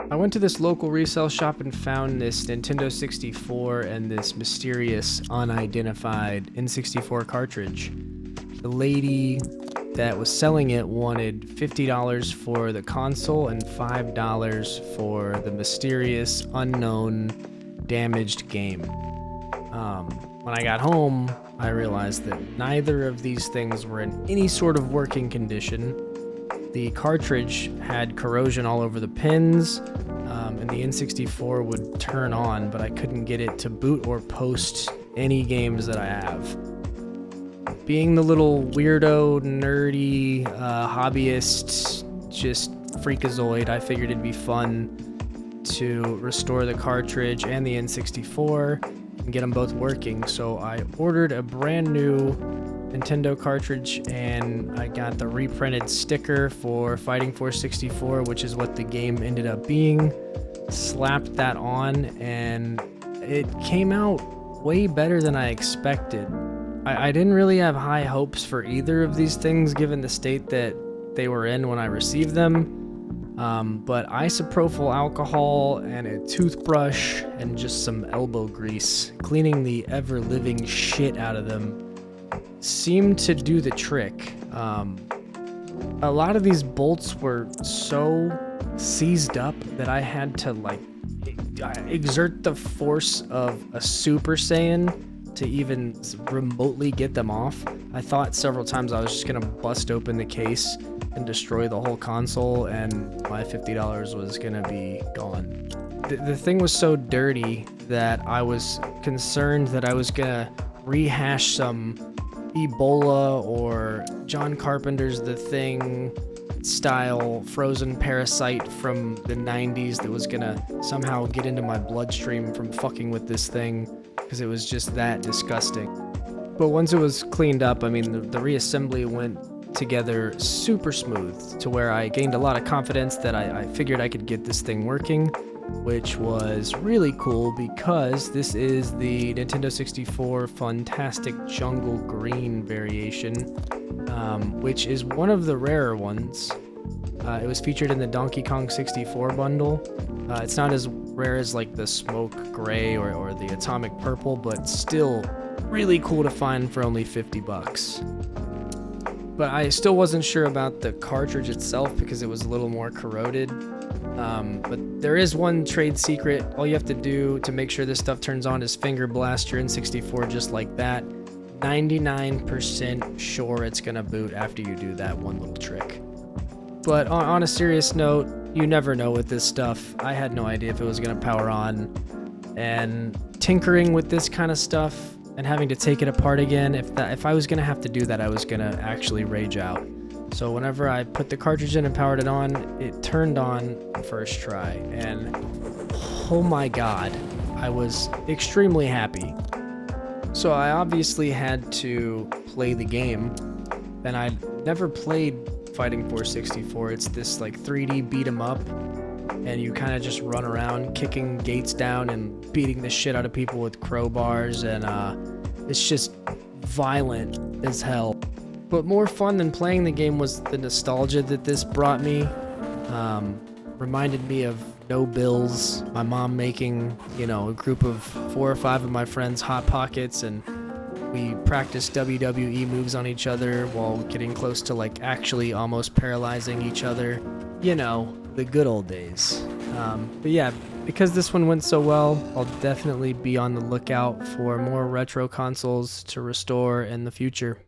I went to this local resale shop and found this Nintendo 64 and this mysterious unidentified N64 cartridge. The lady that was selling it wanted $50 for the console and $5 for the mysterious, unknown, damaged game. When I got home, I realized that neither of these things were in any sort of working condition. The cartridge had corrosion all over the pins, and the N64 would turn on, but I couldn't get it to boot or post any games that I have. Being the little weirdo, nerdy, hobbyist, just freakazoid, I figured it'd be fun to restore the cartridge and the N64 and get them both working. So I ordered a brand new Nintendo cartridge and I got the reprinted sticker for Fighting Force 64, which is what the game ended up being. Slapped that on and it came out way better than I expected. I didn't really have high hopes for either of these things given the state that they were in when I received them. But isopropyl alcohol and a toothbrush and just some elbow grease, cleaning the ever-living shit out of them, seemed to do the trick. A lot of these bolts were so seized up that I had to exert the force of a Super Saiyan to even remotely get them off. I thought several times I was just gonna bust open the case and destroy the whole console and my $50 was gonna be gone. The thing was so dirty that I was concerned that I was gonna rehash some Ebola or John Carpenter's The Thing style frozen parasite from the 90s that was gonna somehow get into my bloodstream from fucking with this thing, because it was just that disgusting. But once it was cleaned up, I mean, the reassembly went together super smooth to where I gained a lot of confidence that I figured I could get this thing working, which was really cool because this is the Nintendo 64 Fantastic Jungle Green variation, which is one of the rarer ones. It was featured in the Donkey Kong 64 bundle. It's not as rare as like the Smoke Gray or the Atomic Purple, but still really cool to find for only $50. But I still wasn't sure about the cartridge itself because it was a little more corroded. But there is one trade secret. All you have to do to make sure this stuff turns on is finger blast your N64 just like that. 99% sure it's gonna boot after you do that one little trick. But on a serious note, you never know with this stuff. I had no idea if it was gonna power on, and tinkering with this kind of stuff and having to take it apart again, if I was gonna have to do that, I was gonna actually rage out. So whenever I put the cartridge in and powered it on, it turned on first try, and oh my god, I was extremely happy. So I obviously had to play the game, and I'd never played Fighting Force 64. It's this like 3D beat 'em up, and you kind of just run around kicking gates down and beating the shit out of people with crowbars, and it's just violent as hell. But more fun than playing the game was the nostalgia that this brought me. Reminded me of No Bills, my mom making, a group of 4 or 5 of my friends Hot Pockets, and we practiced WWE moves on each other while getting close to like actually almost paralyzing each other. The good old days. But yeah, because this one went so well, I'll definitely be on the lookout for more retro consoles to restore in the future.